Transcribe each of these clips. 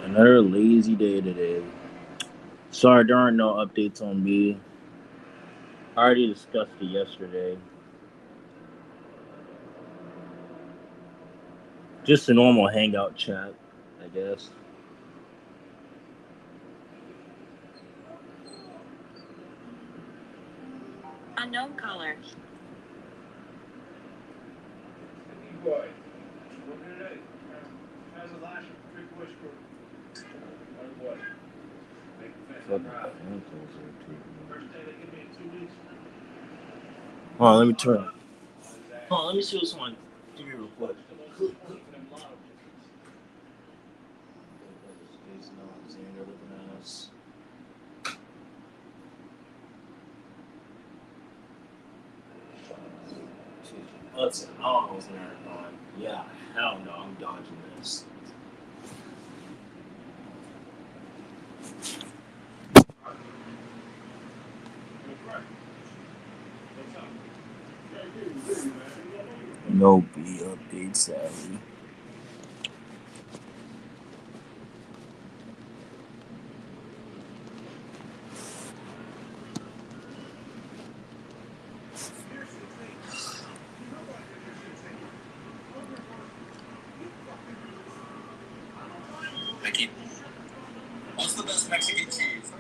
Another lazy day today. Sorry, there aren't no updates on me. I already discussed it yesterday. Just a normal hangout chat, I guess. Unknown caller. Hold on, let me turn. Hold on, let me see what's on. Give me real quick. Let's see. Oh, I was there. Yeah, hell no, I'm dodging this. No B update, sadly. Mickey, what's the best Mexican cheese?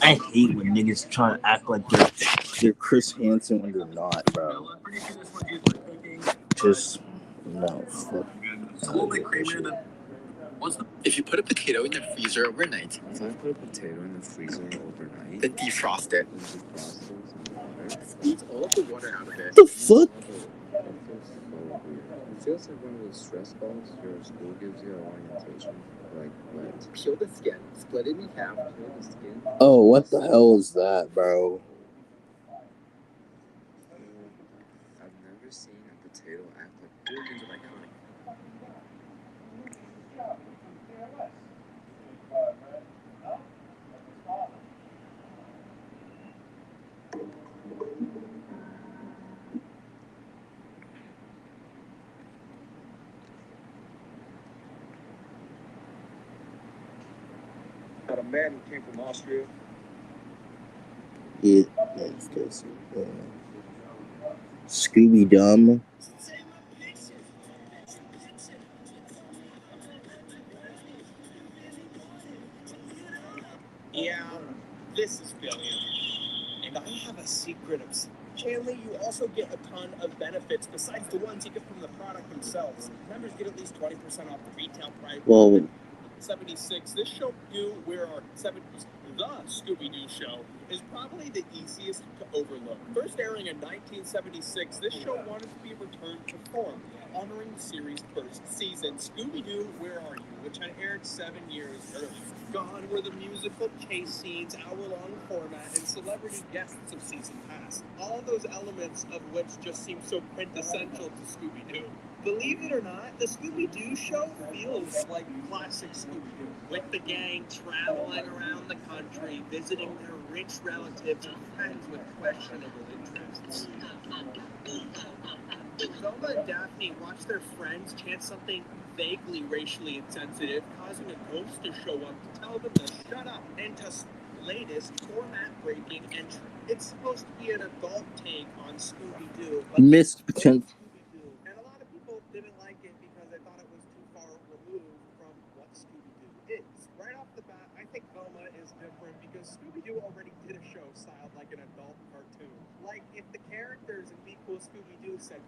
I hate when niggas try to act like they're Chris Hansen when they're not, bro. Just no. Fuck. It's a little bit creamier than. If you put a potato in the freezer overnight, If I put a potato in the freezer overnight, then defrost it, and defrost it with some water, squeeze all of the water out of it. The fuck? that feels so weird. It feels like one of those stress balls your school gives you at orientation. Like what? Peel the skin, split it in half. Peel the skin. Oh, what the hell is that, bro? I've never seen a potato act like organs of iconic. Had a man who came from Austria. Yeah, that's good. Scooby Dum. Yeah, this is Billion. And I have a secret of Chandler, you also get a ton of benefits besides the ones you get from the product themselves. Members get at least 20% off the retail price. Well, 76. This show, where our 70s, the Scooby-Doo show, is probably the easiest to overlook. First airing in 1976, this show wanted to be returned to form, honoring the series' first season, Scooby-Doo, Where Are You?, which had aired 7 years earlier. Gone were the musical chase scenes, hour-long format, and celebrity guests of season past. All those elements of which just seem so quintessential to Scooby-Doo. Believe it or not, the Scooby-Doo show feels like classic Scooby-Doo, with the gang traveling around the country, visiting their rich relatives and friends with questionable interests. Velma and Daphne watch their friends chant something vaguely racially insensitive, causing a ghost to show up to tell them to shut up, and to latest format-breaking entry. It's supposed to be an adult take on Scooby-Doo, but missed potential. Scooby-Doo, and a lot of people didn't like it because they thought it was too far removed from what Scooby-Doo is. Right off the bat, I think Velma is different because Scooby-Doo already did a show styled like an adult cartoon. Like, if the characters in Be Cool Scooby-Doo said,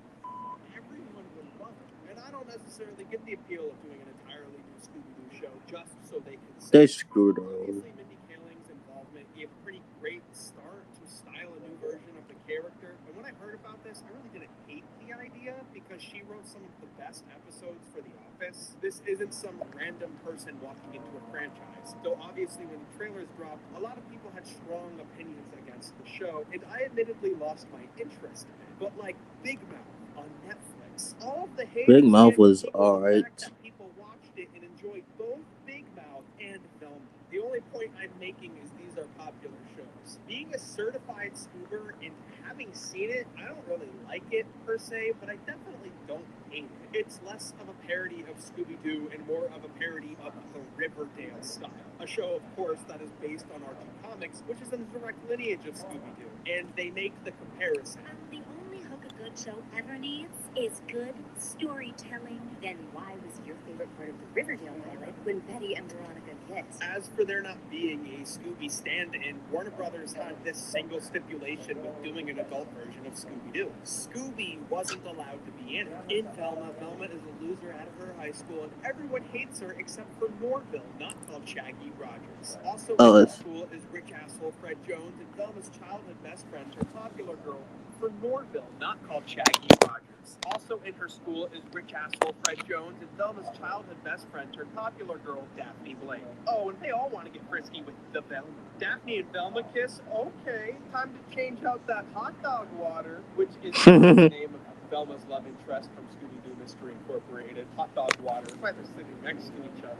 everyone would love it. And I don't necessarily get the appeal of doing an entirely new Scooby-Doo show just so they can say. They screwed up. Obviously, Mindy Kaling's involvement gave a pretty great start to style a new version of the character. And when I heard about this, I really didn't hate the idea because she wrote some of the best episodes for The Office. This isn't some random person walking into a franchise. Though obviously when the trailers dropped, a lot of people had strong opinions against the show, and I admittedly lost my interest in it. But like Big Mouth on Netflix, all of the hate Big Mouth was alright. people watched it and enjoyed both Big Mouth and Velma. The only point I'm making is these are popular shows. Being a certified scuba and having seen it, I don't really like it per se, but I definitely don't hate it. It's less of a parody of Scooby-Doo and more of a parody of the Riverdale style. A show, of course, that is based on Archie Comics, which is in the direct lineage of Scooby-Doo. And they make the comparison. The only hook a good show ever needs is good storytelling. Then why was your favorite part of the Riverdale pilot when Betty and Veronica kissed? As for there not being a Scooby stand-in, Warner Brothers had this single stipulation with doing an adult version of Scooby-Doo. Scooby wasn't allowed to be in it. In Velma, Velma is a loser out of her high school, and everyone hates her except for Norville, not called Shaggy Rogers. Also in her school is rich asshole Fred Jones, and Velma's childhood best friend, her popular girl, for Norville, not called Shaggy Rogers. Also in her school is rich asshole Fred Jones and Velma's childhood best friend, her popular girl, Daphne Blake. Oh, and they all want to get frisky with the Velma. Daphne and Velma kiss? Okay, time to change out that hot dog water, which is the name of Velma's love interest from Scooby-Doo Mystery Incorporated. Hot dog water. That's why they're sitting next to each other.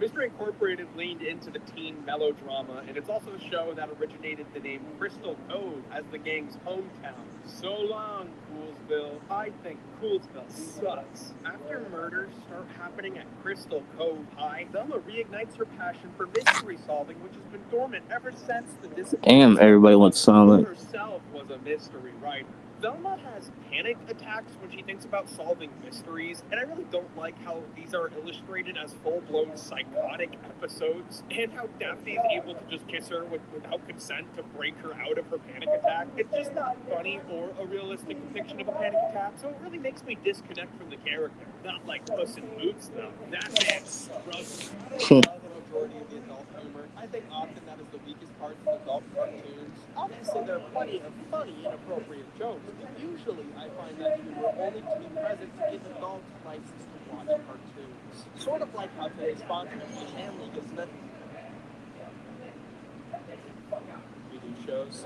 Mystery Incorporated leaned into the teen melodrama, and it's also a show that originated the name Crystal Cove as the gang's hometown. So long, Coolsville. I think Coolsville sucks. After murders start happening at Crystal Cove High, Velma reignites her passion for mystery solving, which has been dormant ever since the disappearance. Damn, everybody went silent. Herself was a mystery writer. Velma has panic attacks when she thinks about solving mysteries, and I really don't like how these are illustrated as full-blown psychotic episodes, and how Daphne is able to just kiss her without consent to break her out of her panic attack. It's just not funny or a realistic depiction of a panic attack, so it really makes me disconnect from the character. Not like Puss in Boots, though. That's it. Gross. The majority of the adult humor. I think often that is the weakest part of adult cartoons. Obviously, there are plenty of funny, inappropriate jokes, but usually I find that humor only to be present in adult license to watch cartoons. Sort of like how today's sponsor is the Hand League, isn't it? Shows.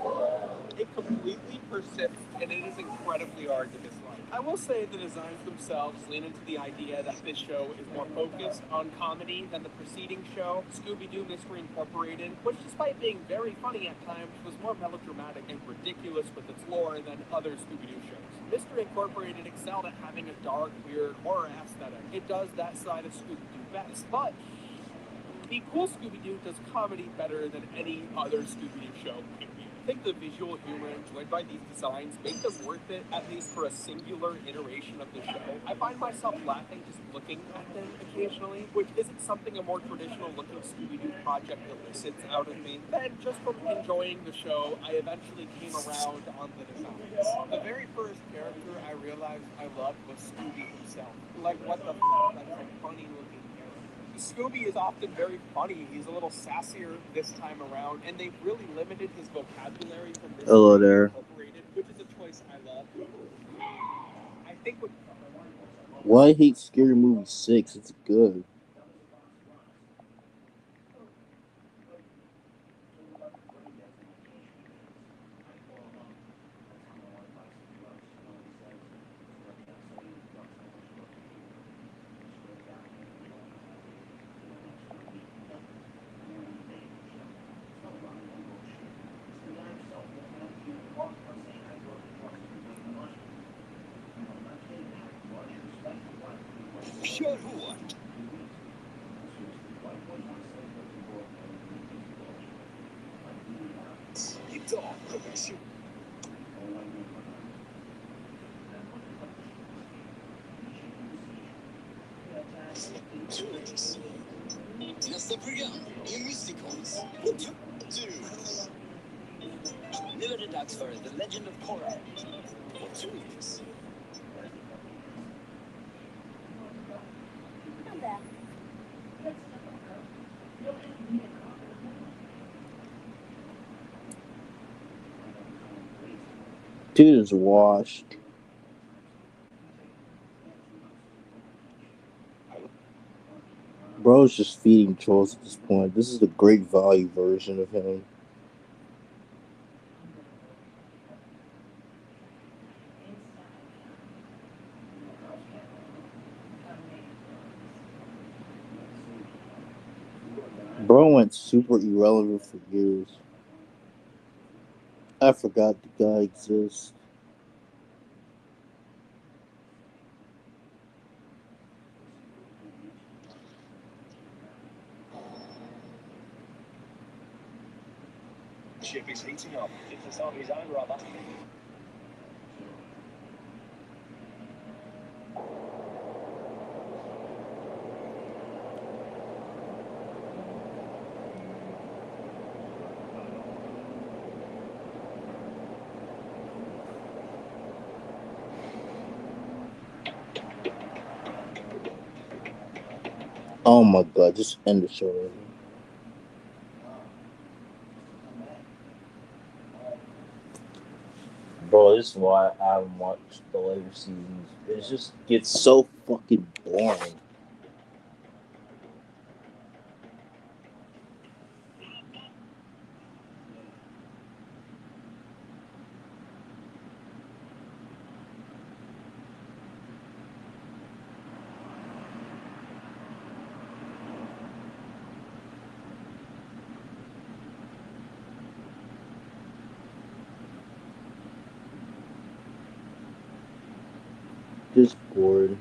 It completely persists, and it is incredibly hard to dislike. I will say the designs themselves lean into the idea that this show is more focused on comedy than the preceding show, Scooby-Doo Mystery Incorporated, which despite being very funny at times, was more melodramatic and ridiculous with its lore than other Scooby-Doo shows. Mystery Incorporated excelled at having a dark, weird, horror aesthetic. It does that side of Scooby-Doo best, but the cool Scooby-Doo does comedy better than any other Scooby-Doo show. I think the visual humor enjoyed by these designs make them worth it, at least for a singular iteration of the show. I find myself laughing just looking at them occasionally, which isn't something a more traditional looking Scooby-Doo project elicits out of me. Then, just from enjoying the show, I eventually came around on the designs. The very first character I realized I loved was Scooby himself. Like, what the f***, that's a funny looking Scooby is often very funny. He's a little sassier this time around, and they've really limited his vocabulary from this Hello there. Incorporated, which is a choice I love. I think what Why I hate Scary Movie 6? It's good. Kör hårt! Idag kommer 20. Tools. Nästa program är Musicals. Tools. Nu är det dags för The Legend of Korra. Och Tools. Dude is washed. Bro's just feeding trolls at this point. This is the great value version of him. Bro went super irrelevant for years. I forgot the guy exists. Ship is heating up. It's the start of his own rubber. Oh my god, just end the show already. Bro, this is why I haven't watched the later seasons. It just gets so fucking boring. Just bored.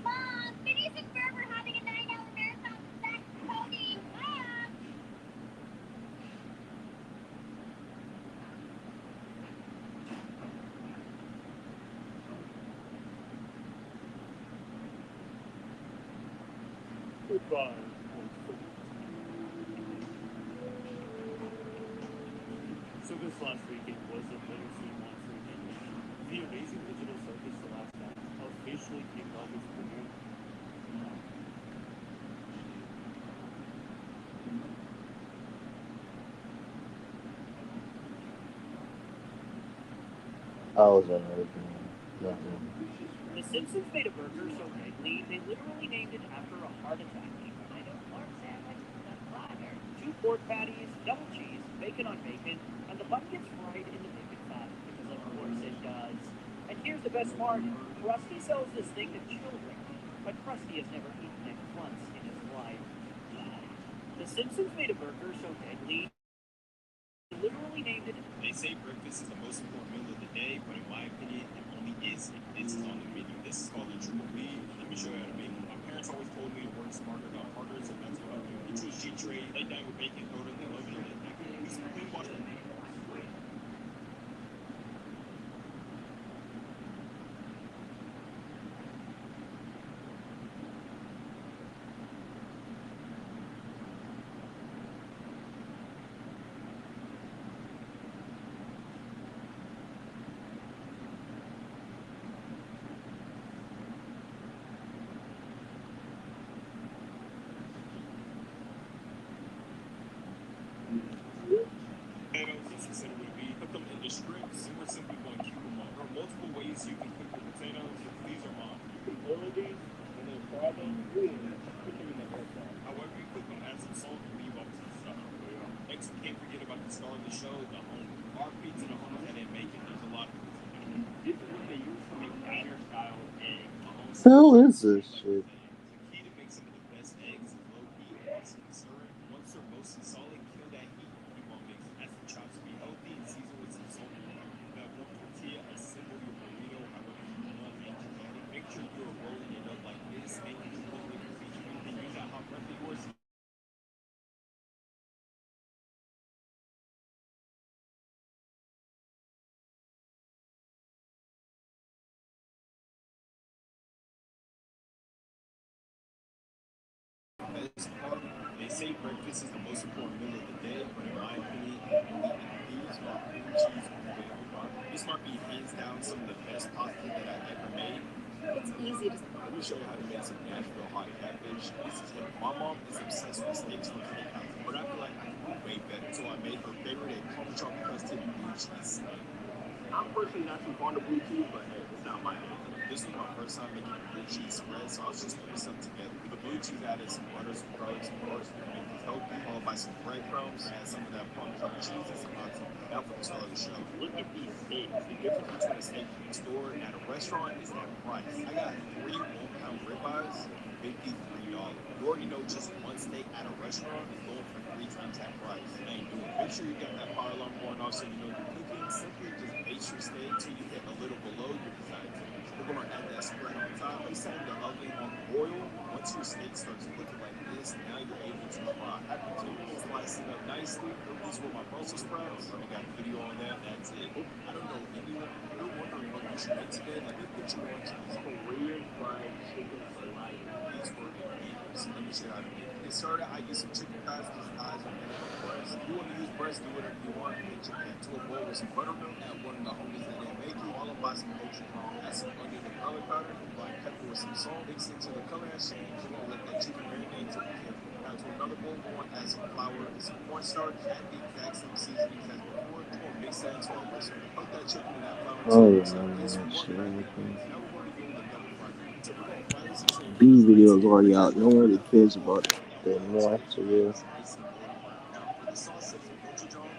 Mom, Phineas and Ferb are having a 9-hour marathon with Zach and Cody. Mom! Goodbye. So this last weekend was the Literacy Monster Weekend. The amazing digital circus The Last Act officially kicked off its premiere. I was on everything. Nothing. The Simpsons made a burger so deadly, they literally named it after a heart attack. I know Mark sandwich with a platter. 2 pork patties, double cheese, bacon on bacon, and the bun gets fried in the bacon fat, because of course it does. And here's the best part, Krusty sells this thing to children, but Krusty has never eaten it once in his life. The Simpsons made a burger so deadly, they literally named it. They say breakfast is the most important meal of the day, but in my opinion, it only is if this is on the menu. This is called a triple B. Let me show you how to make it. My parents always told me to work smarter, not harder, so that's what I do. Into a sheet tray, lay down your bacon, throw it in the oven, and then use some clean water. Potatoes, as I said it would be. Cook them into strips, and we're simply going to cube them up. There are multiple ways you can cook your potatoes. These are mine. You can boil these, and then fry them, or put them in the air fryer. However you cook them, add some salt and leave off some stuff. Next, we can't forget about the star of the show, the home. Our pizza, the home that didn't make it. There's a lot of pizza. This is what they use to make diner-style eggs. The hell is this shit? The key to make some of the best eggs is low heat, mixing and stirring. Once they're mostly solid, kill that heat. Keep on mixing. Add some chops to be healthy and season with some salt and pepper. Now, one tortilla, assemble your burrito however you want and you can. Make sure you're rolling it up like this. Make it look like you're featuring. And use that hot breath of yours. Best part, they say breakfast is the most important meal of the day, but in my opinion, these are cream cheese with this might be hands down some of the best pasta that I ever made. It's easy to. Let me show you how to make some Nashville hot catfish. This is it. My mom is obsessed with steaks from steakhouse, but I feel like I can do way better. So I made her favorite, a Parmesan crusted blue cheese steak. I'm personally not too fond of blue cheese, but hey, it's not my thing. This was my first time making a blue cheese spread, so I was just putting stuff together. The blue cheese added some butter, some garlic, some parsley to make it healthy, followed by some breadcrumbs, add some of that Parmesan cheese and some nuts. Now for the start of the show. Look at these steaks. The difference Between a steak from the store and at a restaurant is that price. I got 3 1-pound ribeyes for $53. You already know just one steak at a restaurant is going for 3 times that price. I ain't doing it. Make sure you got that fire alarm going off so you know you're cooking. Simply just base your steak till you get a little below your desired temperature. We're gonna add that spread on top. Place that in the oven on broil. Once your steak starts looking like this, now you're able to fry. Happy to slice it up nicely. These were my Brussels sprouts. I got a video on that. That's it. I don't know anyone. You're wondering what you should make today. Let me put you on to this Korean fried chicken for life. these were ingredients. Let me show you how to make it. To get started, I use some chicken thighs. These thighs are made up of breast. If you want to use breast, do whatever you want. Get your pan to a bowl with some buttermilk. Add one of the homies that didn't make it. Followed by some kosher brown. Add some onion and garlic powder. Black pepper with some salt. Mix it to the color has changed. We're gonna let that chicken marinate till we can. Now to another bowl, we're gonna add some flour and some cornstarch. Add the exact same seasonings as before. We're gonna mix that into our mixer. Put that chicken in that flour. Oh, yeah, So man, this that one shit. right here. Now we're gonna give it a double fry. So we're gonna fry this until These videos already out. No one really cares about it anymore. So yeah.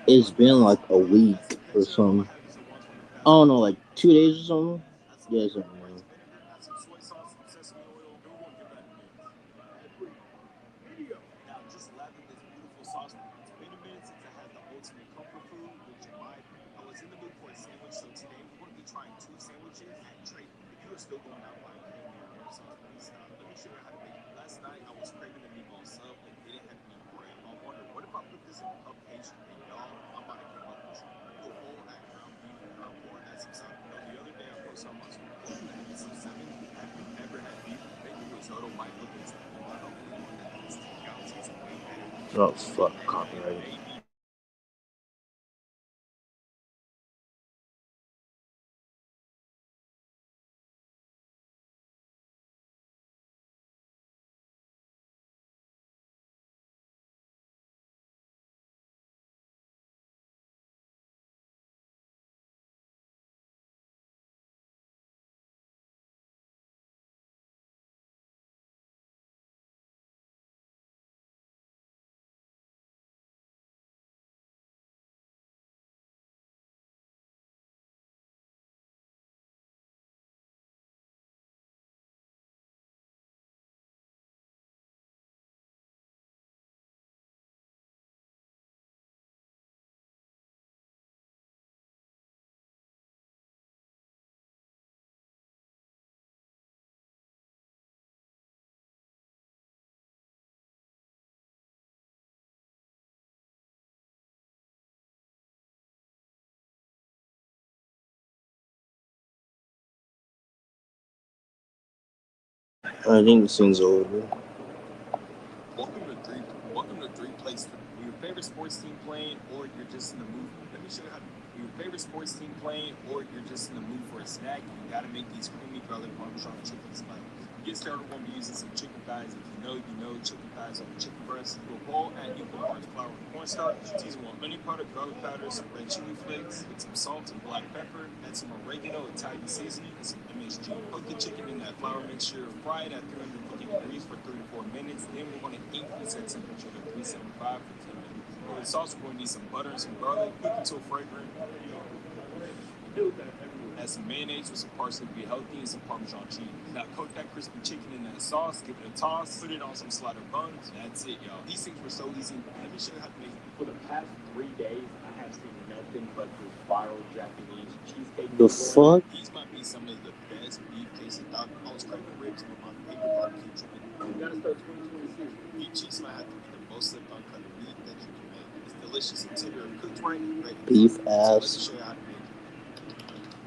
It's been like a week or something. I don't know, like 2 days or something. Yeah, something. Man. Now just lather this beautiful sauce for 20 minutes since it has the ultimate comfort food, which in my opinion, I was in the mood for a sandwich, so today we're going to be trying 2 sandwiches at Trader. If you are still going out buying candy or air sauce, please stop. Let me show you how to make it. Last night I was craving a meatball sub, but didn't have any bread. I wondered, what if I put this in a cup pastry? And y'all, I'm about to come up with some. Do a bowl, add ground beef, ground pork, add some salt. You know, the other day I posted on my story, I had some salmon. Have you ever had beef? Bacon risotto might look insane, but the only one that has takeout tastes way better. Oh fuck, copyright. I think this thing's over. Welcome to Three Plays. Your favorite sports team playing, or you're just in the mood. Let me show you how. Your favorite sports team playing, or you're just in the mood for a snack. You gotta make these creamy garlic Parmesan chicken spices. Get started. We're gonna be using some chicken thighs. If you know chicken thighs over chicken breasts. Do a bowl, add equal parts flour and cornstarch. Season with onion powder, garlic powder, some red chili flakes, with some salt and black pepper. Add some oregano, Italian seasoning, and some MSG. Cook the chicken in that flour mixture. Fry it at 350 degrees for 3 to 4 minutes. Then we're gonna increase that temperature to 375 for 10 minutes. For the sauce, we're gonna need some butter and some garlic. Cook until fragrant. Add some mayonnaise with some parsley to be healthy and some Parmesan cheese. Now coat that crispy chicken in that sauce, give it a toss, put it on some slider buns. That's it, y'all. These things were so easy. Let me show you how to make it. For the past 3 days, I have seen nothing but this viral Japanese cheesecake. The fuck? These might be some of the best beef quesadillas. I was craving ribs with my favorite barbecue chicken. You gotta start 2026. Beef cheeks might have to be the most slept on cut of meat that you can make. It's delicious and tender, cooked right and ready. Beef So let me ass. show you how to make it.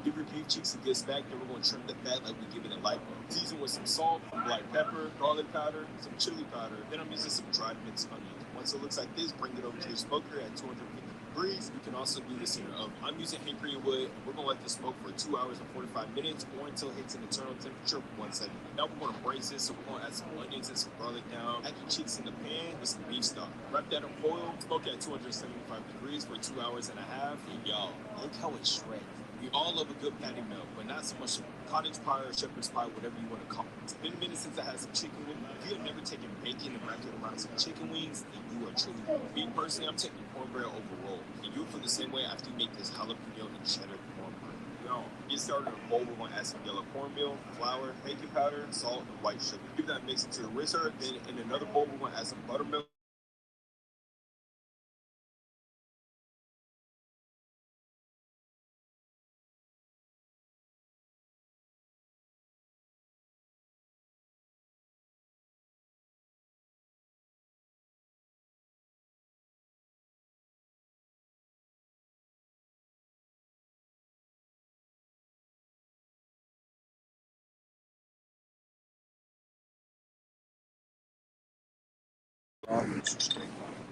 Give your beef cheeks a good smack, then we're going to trim the fat like we give it a light bulb. Season with some salt, some black pepper, garlic powder, some chili powder. Then I'm using some dried minced onions. Once it looks like this, bring it over to your smoker at 250 degrees. You can also do this in your oven. I'm using hickory wood. We're going to let this smoke for 2 hours and 45 minutes or until it hits an internal temperature of 170. Now we're going to braise this, so we're going to add some onions and some garlic down. Add your cheeks in the pan with some beef stock. Wrap that in foil. Smoke at 275 degrees for 2 hours and a half. And y'all, look how it shreds. We all love a good patty melt, but not so much cottage pie or shepherd's pie, whatever you want to call it. It's been a minute since I had some chicken wings. If you have never taken bacon and wrapped it around some chicken wings, then you are truly wrong. Me personally, I'm taking cornbread over roll. And you'll feel the same way after you make this jalapeno and cheddar cornbread. Now, get started in a bowl. We're going to add some yellow cornmeal, flour, baking powder, salt, and white sugar. Give that mix into the whisker. Then in another bowl, we're going to add some buttermilk.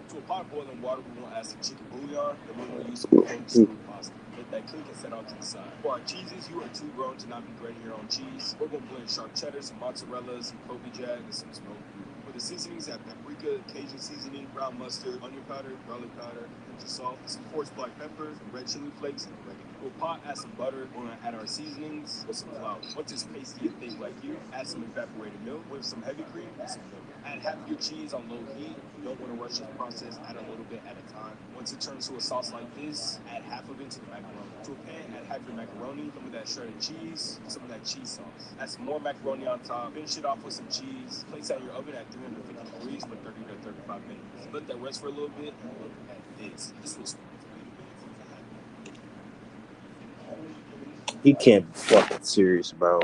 To a pot of boiling water, we're going to add some chicken bouillon, then we're going to use some cold stewed pasta. Let that cook and set off to the side. For our cheeses, you are too grown to not be grating your own cheese. We're going to blend sharp cheddar, some mozzarella, some Kobe jack, and some smoked beef. For the seasonings, add paprika, Cajun seasoning, brown mustard, onion powder, garlic powder, ginger salt, some coarse black pepper, some red chili flakes, and oregano. To a pot, add some butter. We're going to add our seasonings with some flour. Once it's pasty and thick like you, add some evaporated milk with some heavy cream and some milk. Add half of your cheese on low heat. You don't want to rush this process. Add a little bit at a time. Once it turns to a sauce like this, add half of it to the macaroni. To a pan, add half your macaroni, some of that shredded cheese, some of that cheese sauce. Add some more macaroni on top. Finish it off with some cheese. Place that in your oven at 350 degrees for 30 to 35 minutes. Let that rest for a little bit and look at this. This was You can't be fucking serious, bro.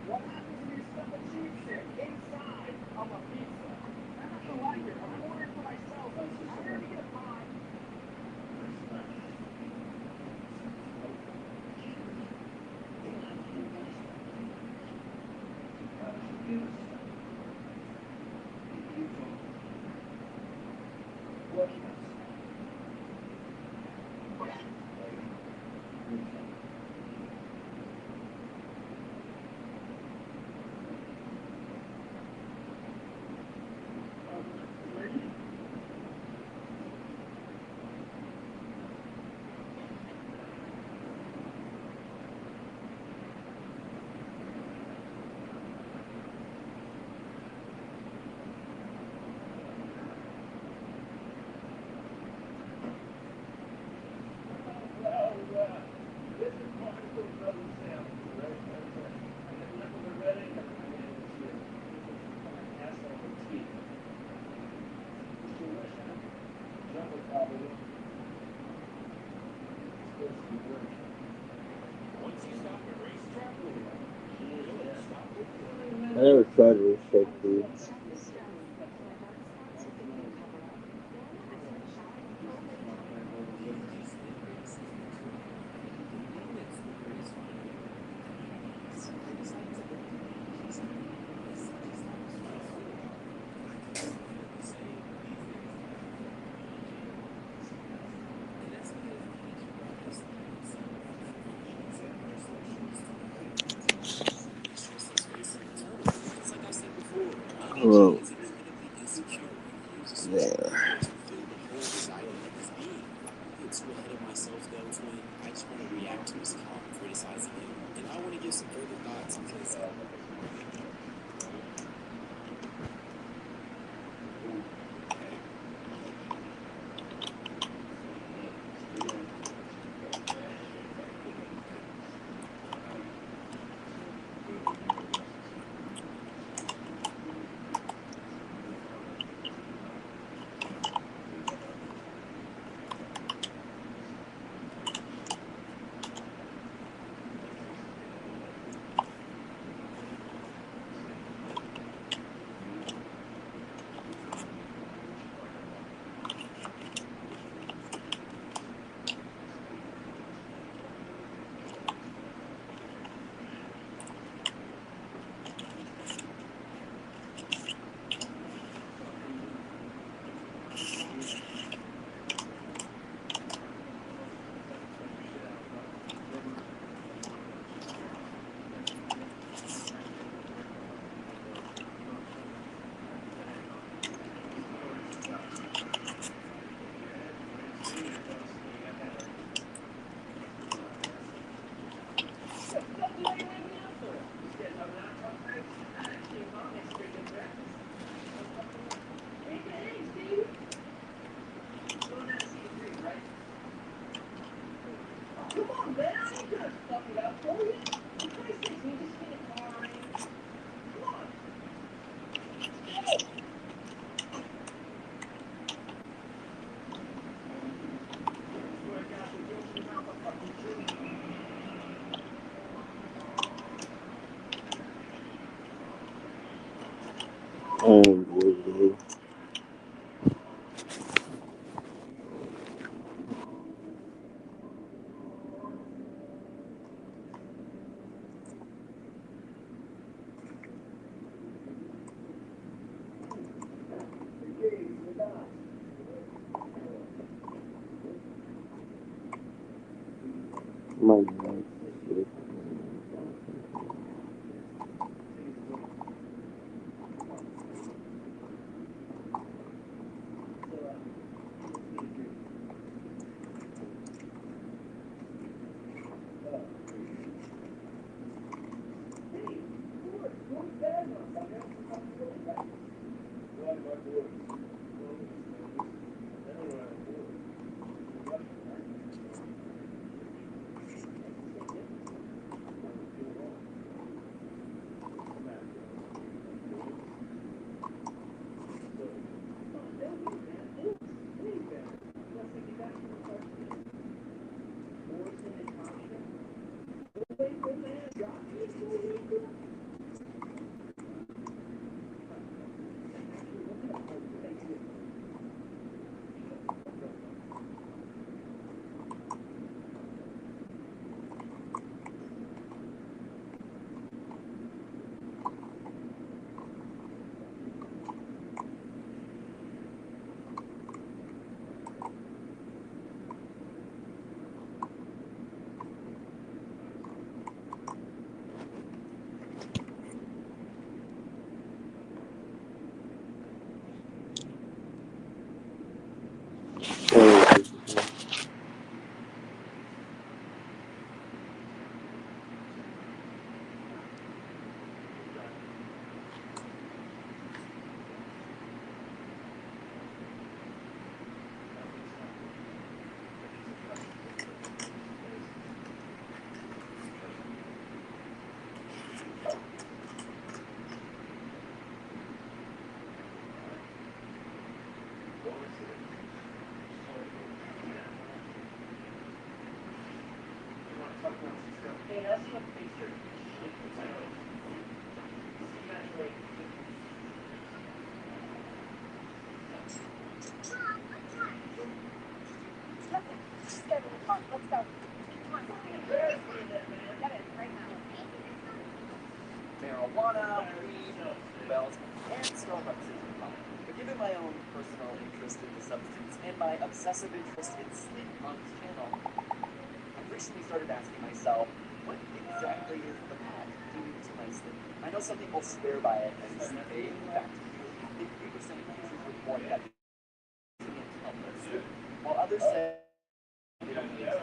What happens when you stuff a cheese stick inside of a pizza? I'm not gonna like it. I'm ordering for myself. I'm gonna get a pie. I never tried to restrict food. Well, there. Too ahead of myself though, twin. I just want to react to his comment criticizing him, and I want to give some further thoughts because Oh, boy. My God. Marijuana, weed, bells, and Starbucks is common. But given my own personal interest in the substance and my obsessive interest in sleep on this channel, I've recently started asking myself, what exactly is the pot doing to my sleep? I know some people swear by it as a sleep aid. In fact, 50% of users report that using it to help them sleep, while others say they don't need it.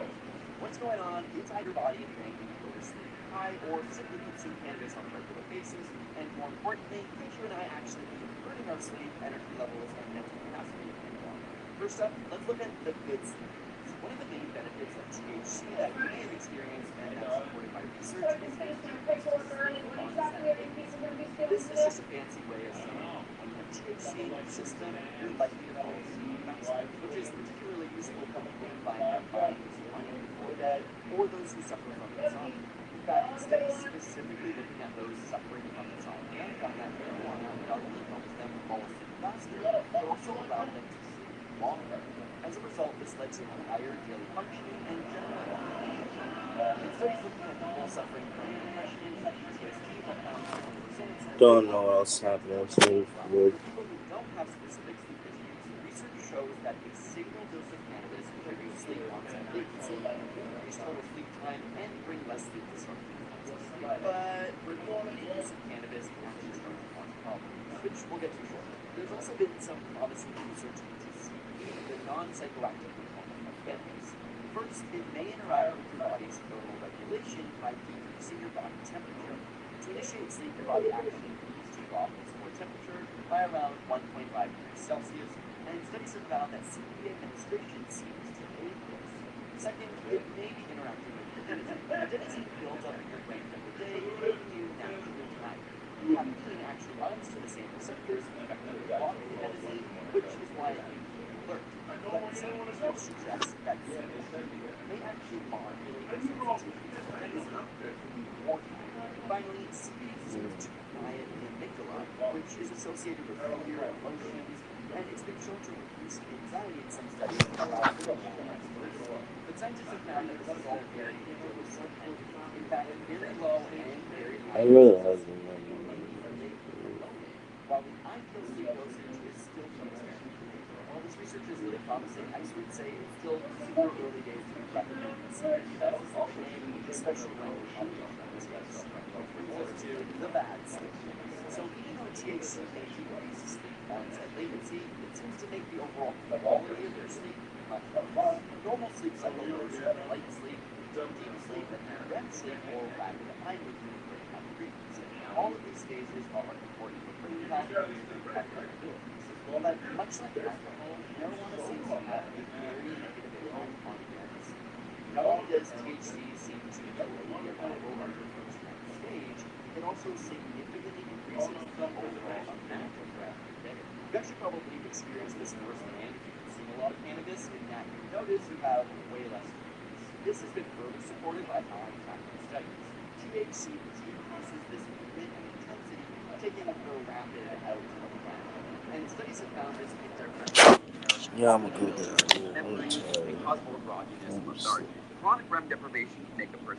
What's going on inside your body if you're aiming to go to sleep high or simply consume cannabis on a regular basis? And more importantly, can you and I actually be hurting our sleep, energy levels, and mental capacity anymore? First up, let's look at the good sleep. One of the main benefits of THC that we may have experienced and that's supported by research is a decrease in sleep onset. This is just a fancy way of saying when you have THC in your system, you're likely to fall asleep faster, which is particularly useful for people who find their minds running before bed or those who suffer from insomnia. In fact, studies specifically looking at those suffering from insomnia found that marijuana not only helps them fall asleep faster, but also allowed them to sleep longer. As a result, this led to higher daily functioning and general well-being. In studies looking at people suffering from depression and PTSD that found similar results. Don't know what else happened. I'm saying For people who don't have specific sleep issues, research shows that a single dose of cannabis can reduce sleep onset latency, increase total sleep time, and bring less sleep disruption. But repeating use of cannabis can actually start to cause problems, which we'll get to shortly. There's also been some promising research into CBD, the non-psychoactive component of cannabis. First, it may interact with your body's thermal regulation by decreasing your body temperature. To initiate sleep, your body actually needs to drop its core temperature by around 1.5 degrees Celsius, and studies have found that CBD administration seems to aid this. Second, it may be interacting with your Adenosine builds up in your brain every day, making you naturally tired. Caffeine actually binds to the same receptors affecting your body adenosine, which is why it makes you alert. But some people suggest that CBD may actually modulate your sensitivity to adenosine, making you more tired. Finally, CBD seems to quiet the amygdala, which is associated with fear and emotions, and it's been shown to reduce anxiety in some studies around experts. But scientists have found that this is all very close. In fact, very low and very high I really doses like it. while the ideal sleep dosage is still being experimented. While this research is really promising, I would say it's still super early days to be recommending CBD as a name, especially when we're talking about this case. Which brings us to the bad sleep. So even though THC may decrease sleep onset latency, it seems to make the overall quality of your sleep much worse. Normal sleep cycle goes from light sleep, deep sleep, REM sleep, or rapid eye movement frequency. All of these phases are important for brain health and abilities. But much like alcohol, marijuana seems to have a very negative impact on parents. Not only does THC seem to delay the arrival of the first REM stage, it also significantly increases the overall amount of REM per day. You actually probably experienced this firsthand if you consume a lot of cannabis, in that you notice you have way less dreams. This has been further supported by high-impact studies. THC decreases this movement and intensity, taking the rapid out of the brain. And studies have found this indirectly. Yeah, I'm gonna go there. Memory, may cause more grogginess or lethargy. Chronic REM deprivation can make a person